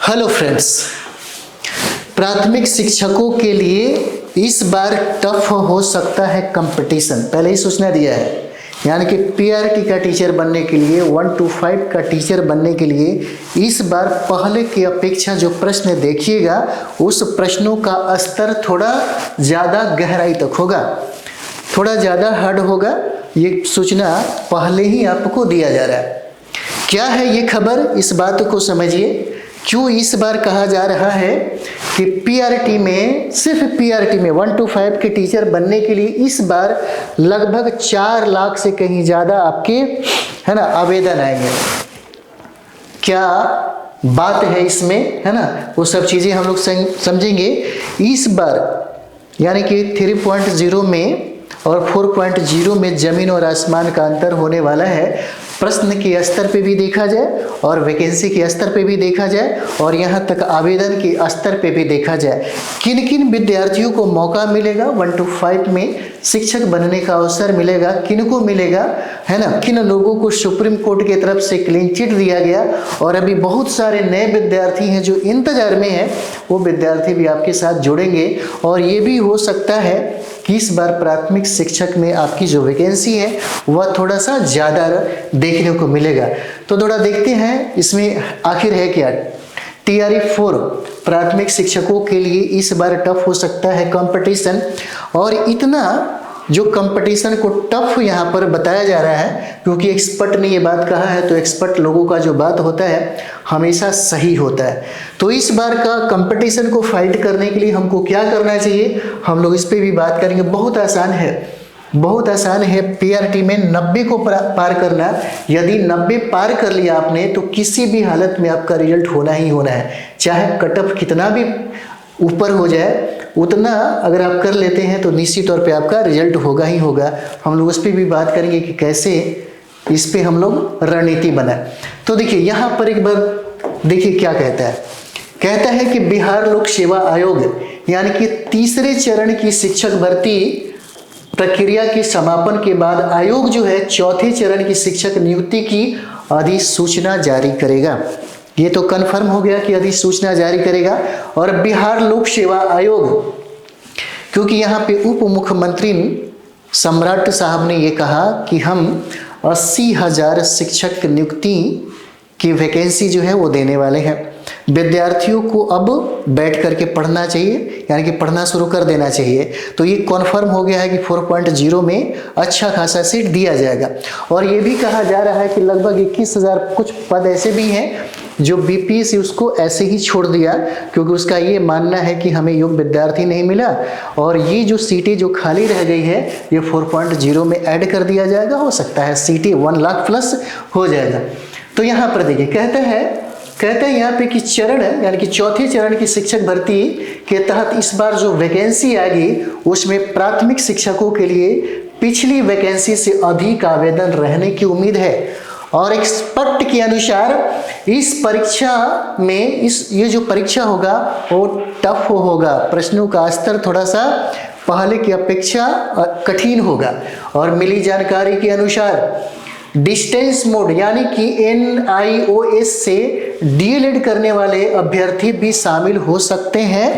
Hello friends, प्राथमिक शिक्षकों के लिए इस बार टफ हो सकता है कंपटीशन। पहले ही सूचना दिया है, यानी कि पीआरटी का टीचर बनने के लिए 1 to 5 का टीचर बनने के लिए इस बार पहले की अपेक्षा जो प्रश्न देखिएगा उस प्रश्नों का स्तर थोड़ा ज़्यादा गहराई तक होगा, थोड़ा ज़्यादा हार्ड होगा। ये सूचना पहले ही आपको दिया जा रहा है। क्या है ये खबर, इस बात को समझिए। क्यों इस बार कहा जा रहा है कि पीआरटी में, सिर्फ पीआरटी में 1 to 5 के टीचर बनने के लिए इस बार लगभग 4 लाख से कहीं ज़्यादा आपके आवेदन आएंगे। क्या बात है इसमें, है ना, वो सब चीज़ें हम लोग समझेंगे। इस बार यानी कि 3.0 में और 4.0 में ज़मीन और आसमान का अंतर होने वाला है। प्रश्न के स्तर पे भी देखा जाए और वैकेंसी के स्तर पे भी देखा जाए और यहाँ तक आवेदन के स्तर पे भी देखा जाए। किन किन विद्यार्थियों को मौका मिलेगा 1 to 5 में शिक्षक बनने का अवसर मिलेगा, किन को मिलेगा, है ना, किन लोगों को सुप्रीम कोर्ट की तरफ से क्लीन चिट दिया गया और अभी बहुत सारे नए विद्यार्थी हैं जो इंतजार में हैं, वो विद्यार्थी भी आपके साथ जुड़ेंगे। और ये भी हो सकता है कि इस बार प्राथमिक शिक्षक में आपकी जो वैकेंसी है वह थोड़ा सा ज़्यादा देखने को मिलेगा। तो थोड़ा देखते हैं इसमें आखिर है क्या। TRE 4 प्राथमिक शिक्षकों के लिए इस बार टफ हो सकता है कंपटीशन। और इतना जो कंपटीशन को टफ यहाँ पर बताया जा रहा है क्योंकि एक्सपर्ट ने ये बात कहा है, तो एक्सपर्ट लोगों का जो बात होता है हमेशा सही होता है। तो इस बार का कंपटीशन को फाइट करने के लिए हमको क्या करना चाहिए, हम लोग इस पर भी बात करेंगे। बहुत आसान है, बहुत आसान है। पीआरटी में 90 को पार करना। यदि 90 पार कर लिया आपने तो किसी भी हालत में आपका रिजल्ट होना ही होना है, चाहे कट ऑफ कितना भी ऊपर हो जाए, उतना अगर आप कर लेते हैं तो निश्चित तौर पे आपका रिजल्ट होगा ही होगा। हम लोग उस पर भी बात करेंगे कि कैसे इस पे हम लोग रणनीति बनाए। तो देखिए यहाँ पर एक बार देखिए क्या कहता है कि बिहार लोक सेवा आयोग यानी कि तीसरे चरण की शिक्षक भर्ती प्रक्रिया के समापन के बाद आयोग जो है चौथे चरण की शिक्षक नियुक्ति की अधिसूचना जारी करेगा। ये तो कंफर्म हो गया कि अधिसूचना जारी करेगा। और बिहार लोक सेवा आयोग, क्योंकि यहाँ पे उप मुख्यमंत्री सम्राट साहब ने ये कहा कि हम 80,000 शिक्षक नियुक्ति की वैकेंसी जो है वो देने वाले हैं। विद्यार्थियों को अब बैठ करके पढ़ना चाहिए, यानी कि पढ़ना शुरू कर देना चाहिए। तो ये कॉन्फर्म हो गया है कि 4.0 में अच्छा खासा सीट दिया जाएगा। और ये भी कहा जा रहा है कि लगभग 21,000 कुछ पद ऐसे भी हैं जो बीपीएससी उसको ऐसे ही छोड़ दिया क्योंकि उसका ये मानना है कि हमें योग्य विद्यार्थी नहीं मिला और ये जो सीटें जो खाली रह गई है ये 4.0 में ऐड कर दिया जाएगा। हो सकता है सीटें 1 लाख प्लस हो जाएगा। तो यहाँ पर देखिए कहता है यहाँ पे कि चरण यानी कि चौथे चरण की शिक्षक भर्ती के तहत इस बार जो वैकेंसी आएगी उसमें प्राथमिक शिक्षकों के लिए पिछली वैकेंसी से अधिक आवेदन रहने की उम्मीद है। और एक्सपर्ट के अनुसार इस परीक्षा में ये जो परीक्षा होगा वो टफ होगा, प्रश्नों का स्तर थोड़ा सा पहले की अपेक्षा कठिन होगा। और मिली जानकारी के अनुसार डिस्टेंस मोड यानी कि NIOS से DLED करने वाले अभ्यर्थी भी शामिल हो सकते हैं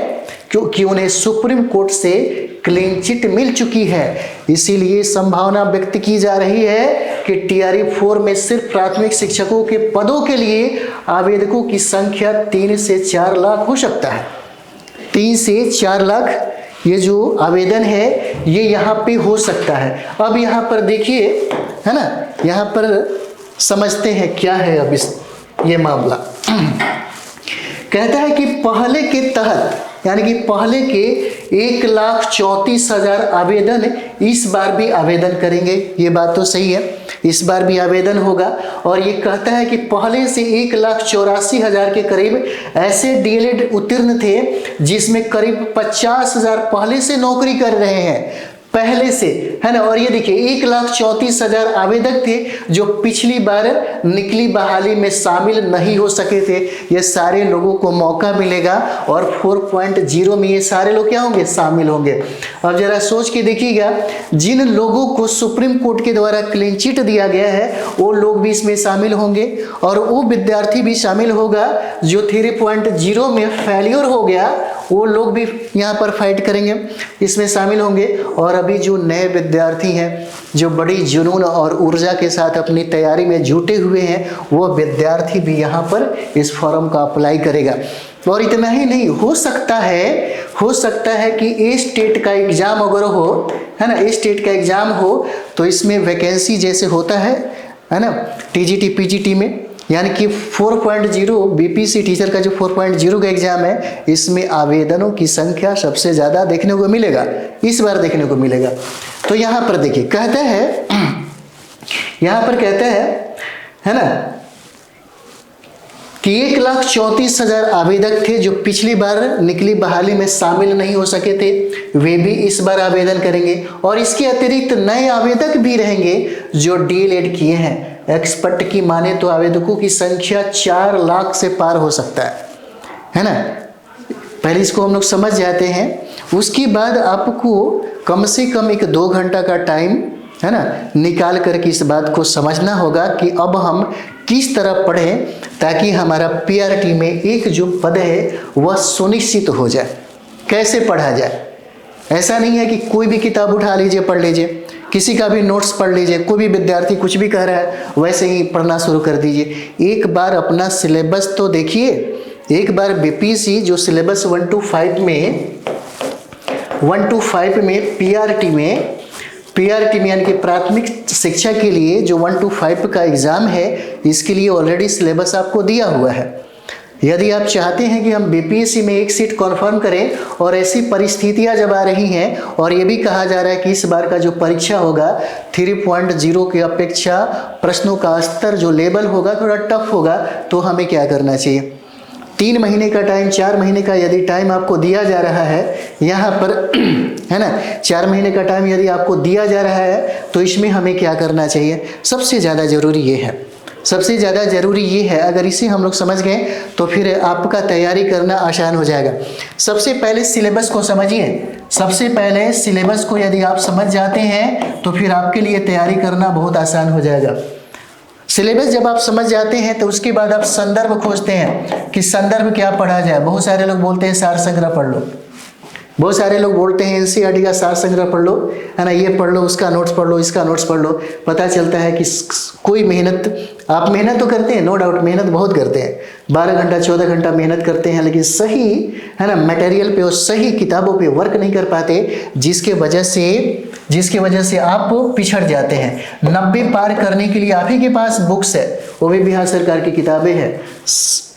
क्योंकि उन्हें सुप्रीम कोर्ट से क्लीन चिट मिल चुकी है। इसीलिए संभावना व्यक्त की जा रही है कि TRE 4 में सिर्फ प्राथमिक शिक्षकों के पदों के लिए आवेदकों की संख्या 3 से 4 लाख हो सकता है। 3 से 4 लाख ये जो आवेदन है ये यहाँ पे हो सकता है। अब यहाँ पर देखिए, है ना, यहाँ पर समझते हैं क्या है अब ये मामला। कहता है कि पहले के तहत यानी कि पहले के 1,34,000 आवेदन इस बार भी आवेदन करेंगे। ये बात तो सही है, इस बार भी आवेदन होगा। और ये कहता है कि पहले से 1,84,000 के करीब ऐसे DLED उत्तीर्ण थे जिसमें करीब 50,000 पहले से नौकरी कर रहे हैं। पहले से, है ना। और ये देखिए 1,34,000 आवेदक थे जो पिछली बार निकली बहाली में शामिल नहीं हो सके थे। ये सारे लोगों को मौका मिलेगा और 4.0 में ये सारे लोग क्या होंगे, शामिल होंगे। अब जरा सोच के देखिएगा, जिन लोगों को सुप्रीम कोर्ट के द्वारा क्लीन चिट दिया गया है वो लोग भी इसमें शामिल होंगे, और वो विद्यार्थी भी शामिल होगा जो 3.0 में फेल्योर हो गया, वो लोग भी यहाँ पर फाइट करेंगे, इसमें शामिल होंगे। और अभी जो नए विद्यार्थी हैं जो बड़ी जुनून और ऊर्जा के साथ अपनी तैयारी में जुटे हुए हैं, वो विद्यार्थी भी यहाँ पर इस फॉर्म का अप्लाई करेगा। और इतना ही नहीं, हो सकता है कि ए स्टेट का एग्जाम अगर हो, है ना, ए स्टेट का एग्जाम हो तो इसमें वैकेंसी जैसे होता है ना, टीजीटी पीजीटी में, यानी कि 4.0 बीपीसी टीचर का जो 4.0 का एग्जाम है, इसमें आवेदनों की संख्या सबसे ज़्यादा देखने को मिलेगा, इस बार देखने को मिलेगा। तो यहाँ पर देखिए कहता है ना कि 1,34,000 आवेदक थे जो पिछली बार निकली बहाली में शामिल नहीं हो सके थे, वे भी इस बार आवेदन करेंगे। और इसके अतिरिक्त नए आवेदक भी रहेंगे जो डीएलएड किए हैं। एक्सपर्ट की माने तो आवेदकों की संख्या 4 लाख से पार हो सकता है ना। पहले इसको हम लोग समझ जाते हैं, उसके बाद आपको कम से कम 1-2 घंटा का टाइम, है ना, निकाल करके इस बात को समझना होगा कि अब हम किस तरह पढ़ें ताकि हमारा पीआरटी में एक जो पद है वह सुनिश्चित हो जाए। कैसे पढ़ा जाए, ऐसा नहीं है कि कोई भी किताब उठा लीजिए पढ़ लीजिए, किसी का भी नोट्स पढ़ लीजिए, कोई भी विद्यार्थी कुछ भी कह रहा है वैसे ही पढ़ना शुरू कर दीजिए। एक बार अपना सिलेबस तो देखिए, एक बार बीपीसी जो सिलेबस 1 to 5 में पीआरटी में यानी कि प्राथमिक शिक्षा के लिए जो 1 to 5 का एग्जाम है, इसके लिए ऑलरेडी सिलेबस आपको दिया हुआ है। यदि आप चाहते हैं कि हम बीपीएससी में एक सीट कन्फर्म करें और ऐसी परिस्थितियां जब आ रही हैं और ये भी कहा जा रहा है कि इस बार का जो परीक्षा होगा 3.0 की अपेक्षा प्रश्नों का स्तर जो लेवल होगा थोड़ा टफ होगा, तो हमें क्या करना चाहिए? 3 महीने का टाइम, 4 महीने का यदि टाइम आपको दिया जा रहा है यहाँ पर है ना, 4 महीने का टाइम यदि आपको दिया जा रहा है तो इसमें हमें क्या करना चाहिए? सबसे ज़्यादा ज़रूरी ये है, अगर इसे हम लोग समझ गए तो फिर आपका तैयारी करना आसान हो जाएगा। सबसे पहले सिलेबस को समझिए। सबसे पहले सिलेबस को यदि आप समझ जाते हैं तो फिर आपके लिए तैयारी करना बहुत आसान हो जाएगा। सिलेबस जब आप समझ जाते हैं तो उसके बाद आप संदर्भ खोजते हैं कि संदर्भ क्या पढ़ा जाए। बहुत सारे लोग बोलते हैं सार संग्रह पढ़ लो, बहुत सारे लोग बोलते हैं एनसीईआरटी का सार संग्रह पढ़ लो, है ना, ये पढ़ लो, उसका नोट्स पढ़ लो, इसका नोट्स पढ़ लो। पता चलता है कि कोई आप मेहनत तो करते हैं, नो डाउट मेहनत बहुत करते हैं, 12 घंटा 14 घंटा मेहनत करते हैं, लेकिन सही है ना मटेरियल पे और सही किताबों पे वर्क नहीं कर पाते, जिसके वजह से आप पिछड़ जाते हैं। 90 पार करने के लिए आप ही के पास बुक्स है, वो भी बिहार सरकार की किताबें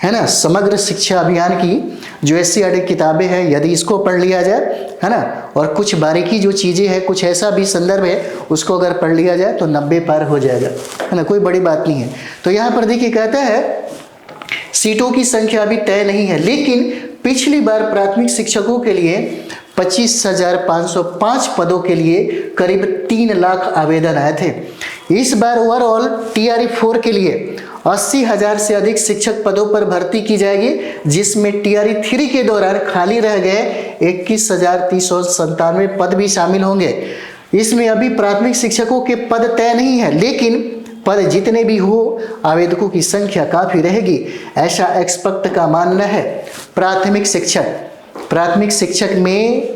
है ना, समग्र शिक्षा अभियान की जो एससीईआरटी किताबें हैं, यदि इसको पढ़ लिया जाए, है ना, और कुछ बारीकी जो चीज़ें हैं, कुछ ऐसा भी संदर्भ है उसको अगर पढ़ लिया जाए तो 90 पार हो जाएगा, है ना, कोई बड़ी बात नहीं है। तो यहाँ पर देखिए कहता है सीटों की संख्या अभी तय नहीं है, लेकिन पिछली बार प्राथमिक शिक्षकों के लिए 25,505 पदों के लिए करीब 3 लाख आवेदन आए थे। इस बार ओवरऑल TRE 4 के लिए 80,000 से अधिक शिक्षक पदों पर भर्ती की जाएगी, जिसमें TRE 3 के दौरान खाली रह गए 21,397 पद भी शामिल होंगे। इसमें अभी प्राथमिक शिक्षकों के पद तय नहीं है, लेकिन पद जितने भी हो आवेदकों की संख्या काफ़ी रहेगी, ऐसा एक्सपर्ट का मानना है। प्राथमिक शिक्षक में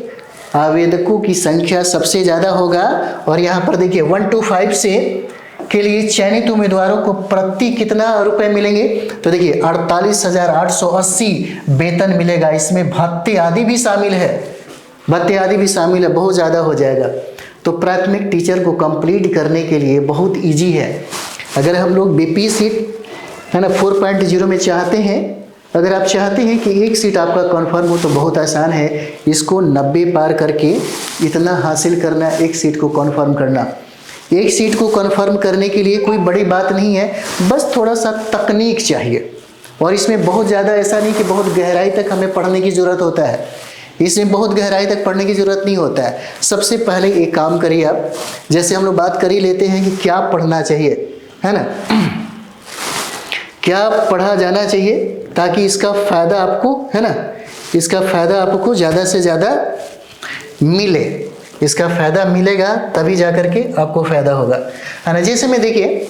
आवेदकों की संख्या सबसे ज़्यादा होगा। और यहाँ पर देखिए 1 to 5 से के लिए चयनित उम्मीदवारों को प्रति कितना रुपए मिलेंगे? तो देखिए 48,880 वेतन मिलेगा। इसमें भत्ते आदि भी शामिल है, बहुत ज़्यादा हो जाएगा। तो प्राथमिक टीचर को कंप्लीट करने के लिए बहुत इजी है। अगर हम लोग बीपी सीट है ना 4.0 में चाहते हैं, अगर आप चाहते हैं कि एक सीट आपका कन्फर्म हो तो बहुत आसान है, इसको 90 पार करके इतना हासिल करना, एक सीट को कन्फर्म करना। एक सीट को कन्फर्म करने के लिए कोई बड़ी बात नहीं है, बस थोड़ा सा तकनीक चाहिए। और इसमें बहुत ज़्यादा ऐसा नहीं कि बहुत गहराई तक हमें पढ़ने की ज़रूरत होता है। इसमें बहुत गहराई तक पढ़ने की जरूरत नहीं होता है। सबसे पहले एक काम करिए आप, जैसे हम लोग बात कर ही लेते हैं कि क्या पढ़ना चाहिए, है ना, क्या पढ़ा जाना चाहिए ताकि इसका फायदा आपको, है ना, इसका फायदा आपको ज़्यादा से ज़्यादा मिले। इसका फायदा मिलेगा तभी जाकर के आपको फायदा होगा, है ना। जैसे में देखिए,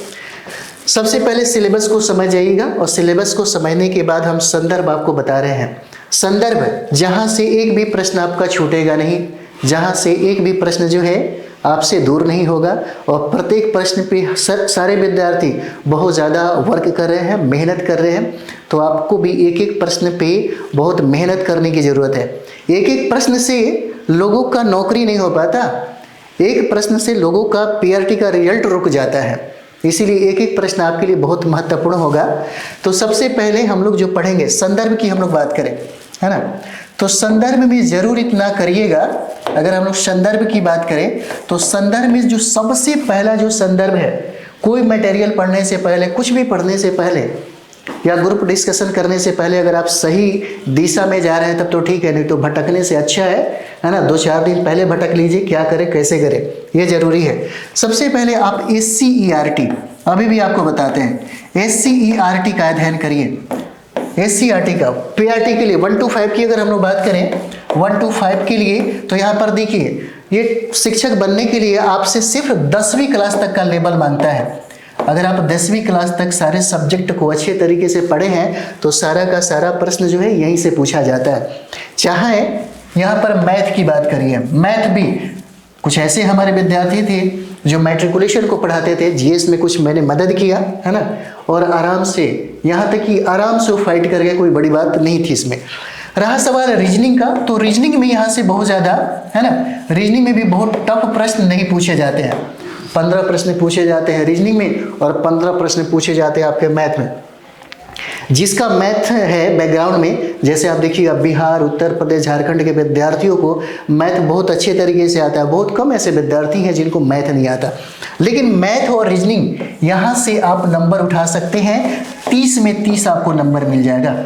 सबसे पहले सिलेबस को समझ जाइएगा और सिलेबस को समझने के बाद हम संदर्भ आपको बता रहे हैं। संदर्भ जहाँ से एक भी प्रश्न आपका छूटेगा नहीं, जहाँ से एक भी प्रश्न जो है आपसे दूर नहीं होगा, और प्रत्येक प्रश्न पे सारे विद्यार्थी बहुत ज़्यादा वर्क कर रहे हैं, मेहनत कर रहे हैं। तो आपको भी एक एक प्रश्न पे बहुत मेहनत करने की ज़रूरत है। एक एक प्रश्न से लोगों का नौकरी नहीं हो पाता, एक प्रश्न से लोगों का पीआरटी का रिजल्ट रुक जाता है। इसीलिए एक एक प्रश्न आपके लिए बहुत महत्वपूर्ण होगा। तो सबसे पहले हम लोग जो पढ़ेंगे, संदर्भ की हम लोग बात करें, है ना, तो संदर्भ में जरूर इतना करिएगा। अगर हम लोग संदर्भ की बात करें तो संदर्भ में जो सबसे पहला जो संदर्भ है, कोई मटेरियल पढ़ने से पहले, कुछ भी पढ़ने से पहले या ग्रुप डिस्कशन करने से पहले अगर आप सही दिशा में जा रहे हैं तब तो ठीक है, नहीं तो भटकने से अच्छा है ना, 2-4 दिन पहले भटक लीजिए, क्या करें कैसे करें, ये जरूरी है। सबसे पहले आप SCERT, अभी भी आपको बताते हैं, SCERT का अध्ययन करिए। SCERT का PRT के लिए 1 to 5 की अगर हम लोग बात करें, 1 to 5 के लिए, तो यहाँ पर देखिए, ये शिक्षक बनने के लिए आपसे सिर्फ 10वीं क्लास तक का लेवल मांगता है। अगर आप 10वीं क्लास तक सारे सब्जेक्ट को अच्छे तरीके से पढ़े हैं तो सारा का सारा प्रश्न जो है यहीं से पूछा जाता है। चाहे यहाँ पर मैथ की बात करिए, मैथ भी कुछ ऐसे हमारे विद्यार्थी थे जो मैट्रिकुलेशन को पढ़ाते थे, GS में कुछ मैंने मदद किया, है ना, और आराम से, यहाँ तक कि आराम से फाइट कर गए, कोई बड़ी बात नहीं थी इसमें। रहा सवाल रीजनिंग का, तो रीजनिंग में यहाँ से बहुत ज़्यादा, है ना, रीजनिंग में भी बहुत टफ प्रश्न नहीं पूछे जाते हैं। 15 प्रश्न पूछे जाते हैं रीजनिंग में और 15 प्रश्न पूछे जाते हैं आपके मैथ में। जिसका मैथ है बैकग्राउंड में, जैसे आप देखिएगा बिहार, उत्तर प्रदेश, झारखंड के विद्यार्थियों को मैथ बहुत अच्छे तरीके से आता है। बहुत कम ऐसे विद्यार्थी हैं जिनको मैथ नहीं आता, लेकिन मैथ और रीजनिंग यहाँ से आप नंबर उठा सकते हैं। 30 में 30 आपको नंबर मिल जाएगा,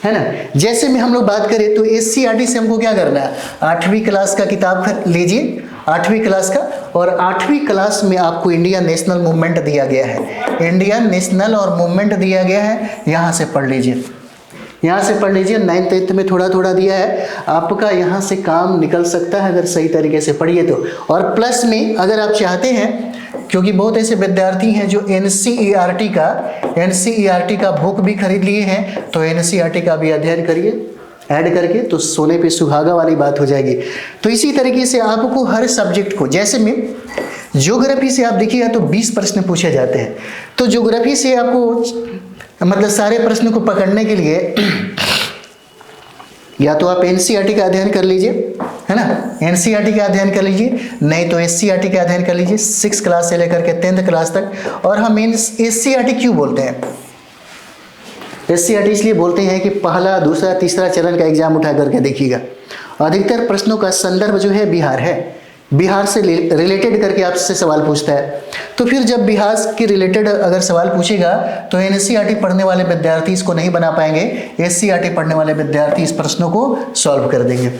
है ना। जैसे में हम लोग बात करें तो SCERT से हमको क्या करना है, 8वीं क्लास का किताब लीजिए, 8वीं क्लास का, और 8वीं क्लास में आपको इंडियन नेशनल मूवमेंट दिया गया है, इंडियन नेशनल और मूवमेंट दिया गया है, यहाँ से पढ़ लीजिए, यहाँ से पढ़ लीजिए। 9th 8th में थोड़ा थोड़ा दिया है, आपका यहाँ से काम निकल सकता है अगर सही तरीके से पढ़िए तो। और प्लस में अगर आप चाहते हैं, क्योंकि बहुत ऐसे विद्यार्थी हैं जो NCERT का बुक भी खरीद लिए हैं, तो NCERT का भी अध्ययन करिए ऐड करके, तो सोने पे सुहागा वाली बात हो जाएगी। तो इसी तरीके से आपको हर सब्जेक्ट को, जैसे में ज्योग्राफी से आप देखिएगा तो 20 प्रश्न पूछे जाते हैं। तो ज्योग्राफी से आपको मतलब सारे प्रश्नों को पकड़ने के लिए या तो आप NCERT का अध्ययन कर लीजिए, है ना, NCERT का अध्ययन कर लीजिए, नहीं तो SCERT का अध्ययन कर लीजिए 6 क्लास से लेकर के 10th क्लास तक। और हम SCERT क्यों बोलते हैं, SCERT इसलिए बोलते हैं कि पहला, दूसरा, तीसरा चरण का एग्जाम उठा करके देखिएगा, अधिकतर प्रश्नों का संदर्भ जो है बिहार है, बिहार से रिलेटेड करके आपसे सवाल पूछता है। तो फिर जब बिहार के रिलेटेड अगर सवाल पूछेगा तो NCERT पढ़ने वाले विद्यार्थी इसको नहीं बना पाएंगे, SCERT पढ़ने वाले विद्यार्थी इस प्रश्नों को सॉल्व कर देंगे,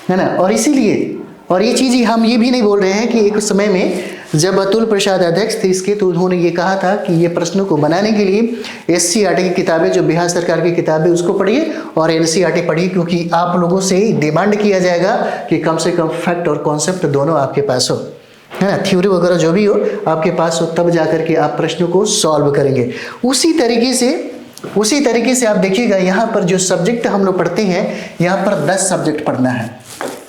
है ना। और इसीलिए, और ये चीज़ हम ये भी नहीं बोल रहे हैं कि एक समय में जब अतुल प्रसाद अध्यक्ष थे इसके, तो उन्होंने ये कहा था कि ये प्रश्नों को बनाने के लिए SCERT की किताबें, जो बिहार सरकार की किताबें, उसको पढ़िए और NCERT पढ़िए, क्योंकि आप लोगों से डिमांड किया जाएगा कि कम से कम फैक्ट और कॉन्सेप्ट दोनों आपके पास हो, है ना, थ्योरी वगैरह जो भी हो आपके पास हो, तब जाकर के आप प्रश्नों को सॉल्व करेंगे। उसी तरीके से आप देखिएगा, यहाँ पर जो सब्जेक्ट हम लोग पढ़ते हैं, यहाँ पर 10 सब्जेक्ट पढ़ना है,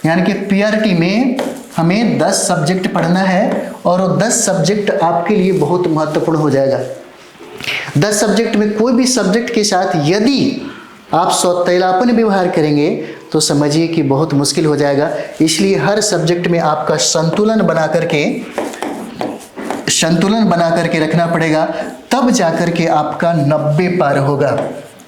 यानी कि PRT में हमें 10 सब्जेक्ट पढ़ना है, और वो 10 सब्जेक्ट आपके लिए बहुत महत्वपूर्ण हो जाएगा। 10 सब्जेक्ट में कोई भी सब्जेक्ट के साथ यदि आप सौतेलापन व्यवहार करेंगे तो समझिए कि बहुत मुश्किल हो जाएगा। इसलिए हर सब्जेक्ट में आपका संतुलन बना करके रखना पड़ेगा, तब जाकर के आपका 90 पार होगा,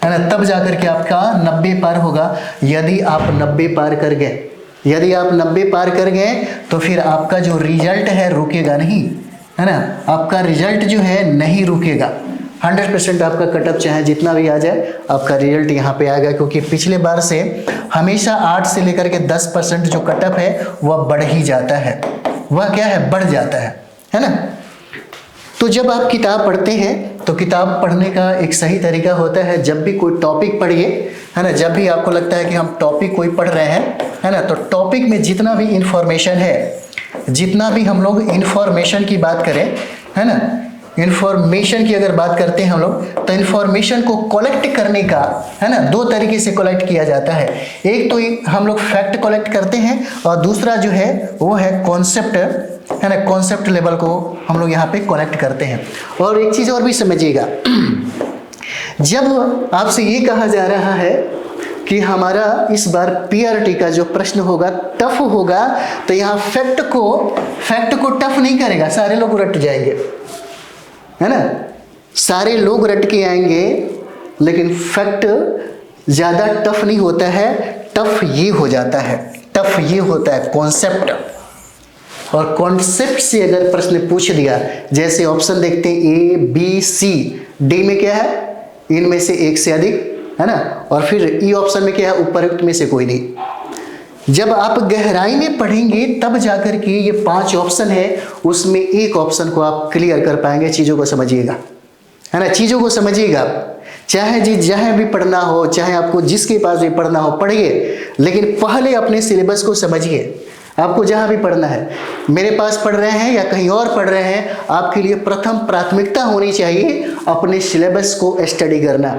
है ना, तब जाकर के आपका 90 पार होगा। यदि आप 90 पार कर गए, यदि आप 90 पार कर गए तो फिर आपका जो रिजल्ट है रुकेगा नहीं, है ना, आपका रिजल्ट जो है नहीं रुकेगा। 100% आपका कटअप चाहे जितना भी आ जाए, आपका रिजल्ट यहाँ पे आएगा, क्योंकि पिछले बार से हमेशा 8 से लेकर के 10% जो कट ऑफ है वह बढ़ ही जाता है, वह क्या है, बढ़ जाता है ना। तो जब आप किताब पढ़ते हैं तो किताब पढ़ने का एक सही तरीका होता है, जब भी कोई टॉपिक पढ़िए, है ना, जब भी आपको लगता है कि हम टॉपिक कोई पढ़ रहे हैं, है ना, तो टॉपिक में जितना भी इंफॉर्मेशन है, जितना भी हम लोग इंफॉर्मेशन की बात करें, है ना, इंफॉर्मेशन की अगर बात करते हैं हम लोग, तो इंफॉर्मेशन को कलेक्ट करने का, है ना, 2 तरीके से कलेक्ट किया जाता है। एक तो हम लोग फैक्ट कलेक्ट करते हैं और दूसरा जो है वो है कॉन्सेप्ट, है ना, कॉन्सेप्ट लेवल को हम लोग यहाँ पे कलेक्ट करते हैं। और एक चीज़ और भी समझिएगा, जब आपसे ये कहा जा रहा है कि हमारा इस बार पीआरटी का जो प्रश्न होगा टफ होगा, तो यहाँ फैक्ट को टफ नहीं करेगा, सारे लोग रट जाएंगे, है ना, सारे लोग रट के आएंगे, लेकिन फैक्ट ज़्यादा टफ नहीं होता है, टफ ये हो जाता है, टफ ये होता है कॉन्सेप्ट। और कॉन्सेप्ट से अगर प्रश्न पूछ दिया, जैसे ऑप्शन देखते हैं ए बी सी, डी में क्या है, इनमें से एक से अधिक, है ना, और फिर ई ऑप्शन में क्या है, उपरोक्त में से कोई नहीं। जब आप गहराई में पढ़ेंगे तब जाकर के ये 5 ऑप्शन है, उसमें एक ऑप्शन को आप क्लियर कर पाएंगे। चीज़ों को समझिएगा, है ना, चीज़ों को समझिएगा, चाहे जी जहाँ भी पढ़ना हो, चाहे आपको जिसके पास भी पढ़ना हो पढ़िए, लेकिन पहले अपने सिलेबस को समझिए। आपको जहाँ भी पढ़ना है, मेरे पास पढ़ रहे हैं या कहीं और पढ़ रहे हैं, आपके लिए प्रथम प्राथमिकता होनी चाहिए अपने सिलेबस को स्टडी करना।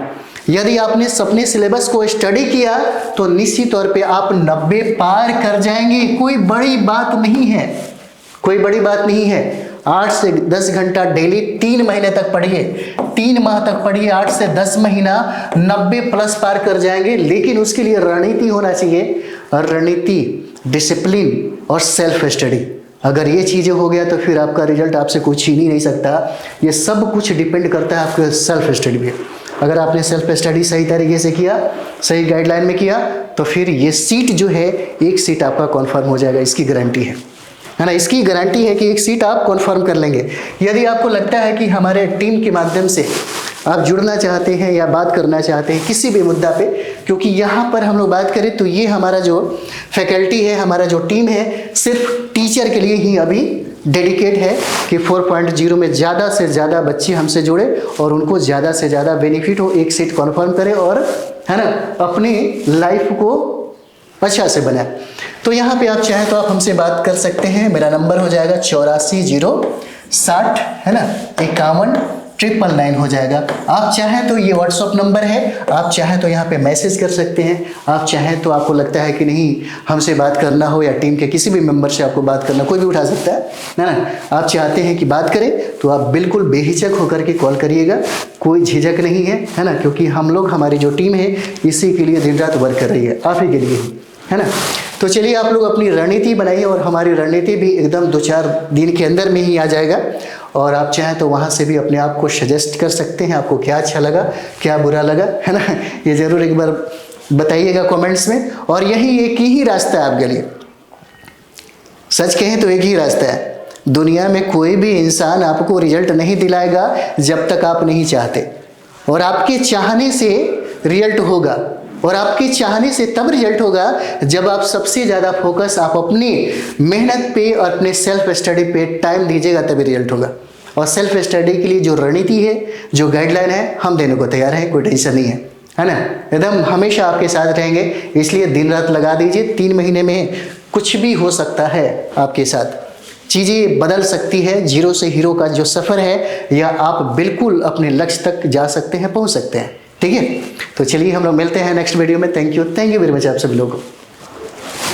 यदि आपने अपने सिलेबस को स्टडी किया तो निश्चित तौर पे आप 90 पार कर जाएंगे। कोई बड़ी बात नहीं है, कोई बड़ी बात नहीं है। 8 से 10 घंटा डेली 3 महीने तक पढ़िए, 3 माह तक पढ़िए, 8 से 10 महीना 90 प्लस पार कर जाएंगे। लेकिन उसके लिए रणनीति होना चाहिए, और रणनीति, डिसिप्लिन और सेल्फ स्टडी। अगर ये चीज़ें हो गया तो फिर आपका रिजल्ट आपसे कोई छीन ही नहीं सकता। ये सब कुछ डिपेंड करता है आपके सेल्फ स्टडी पे। अगर आपने सेल्फ स्टडी सही तरीके से किया, सही गाइडलाइन में किया, तो फिर ये सीट जो है, एक सीट आपका कन्फर्म हो जाएगा, इसकी गारंटी है ना, इसकी गारंटी है कि एक सीट आप कन्फर्म कर लेंगे। यदि आपको लगता है कि हमारे टीम के माध्यम से आप जुड़ना चाहते हैं या बात करना चाहते हैं किसी भी मुद्दा पे, क्योंकि यहाँ पर हम लोग बात करें तो ये हमारा जो फैकल्टी है, हमारा जो टीम है, सिर्फ टीचर के लिए ही अभी डेडिकेट है कि 4.0 में ज़्यादा से ज़्यादा बच्चे हमसे जुड़े और उनको ज़्यादा से ज़्यादा बेनिफिट हो, एक सीट कन्फर्म करें और, है ना, अपनी लाइफ को अच्छा से बनाए। तो यहाँ पे आप चाहें तो आप हमसे बात कर सकते हैं। मेरा नंबर हो जाएगा 84 060, है ना, 51 999 हो जाएगा। आप चाहें तो ये व्हाट्सअप नंबर है, आप चाहें तो यहाँ पे मैसेज कर सकते हैं। आप चाहें तो आपको लगता है कि नहीं हमसे बात करना हो या टीम के किसी भी मेंबर से आपको बात करना, कोई भी उठा सकता है ना। आप चाहते हैं कि बात करें तो आप बिल्कुल बेहिचक होकर के कॉल करिएगा, कोई झिझक नहीं है ना, क्योंकि हम लोग, हमारी जो टीम है, इसी के लिए दिन रात वर्क कर रही है, आप ही के लिए ही, है ना। तो चलिए आप लोग अपनी रणनीति बनाइए और हमारी रणनीति भी एकदम 2-4 दिन के अंदर में ही आ जाएगा। और आप चाहें तो वहाँ से भी अपने आप को सजेस्ट कर सकते हैं, आपको क्या अच्छा लगा, क्या बुरा लगा, है ना, ये ज़रूर एक बार बताइएगा कमेंट्स में। और यही एक ही रास्ता है आपके लिए, सच कहें तो एक ही रास्ता है। दुनिया में कोई भी इंसान आपको रिजल्ट नहीं दिलाएगा जब तक आप नहीं चाहते, और आपके चाहने से रिजल्ट होगा। और आपके चाहने से तब रिजल्ट होगा जब आप सबसे ज़्यादा फोकस आप अपनी मेहनत पे और अपने सेल्फ स्टडी पे टाइम दीजिएगा, तभी रिजल्ट होगा। और सेल्फ स्टडी के लिए जो रणनीति है, जो गाइडलाइन है, हम देने को तैयार हैं, कोई टेंशन नहीं है ना। एकदम हमेशा आपके साथ रहेंगे, इसलिए दिन रात लगा दीजिए। 3 महीने में कुछ भी हो सकता है आपके साथ, चीज़ें बदल सकती है। 0 से हीरो का जो सफ़र है, या आप बिल्कुल अपने लक्ष्य तक जा सकते हैं, पहुँच सकते हैं। ठीक है, तो चलिए हम लोग मिलते हैं नेक्स्ट वीडियो में। थैंक यू वेरी मच आप सभी लोगों को।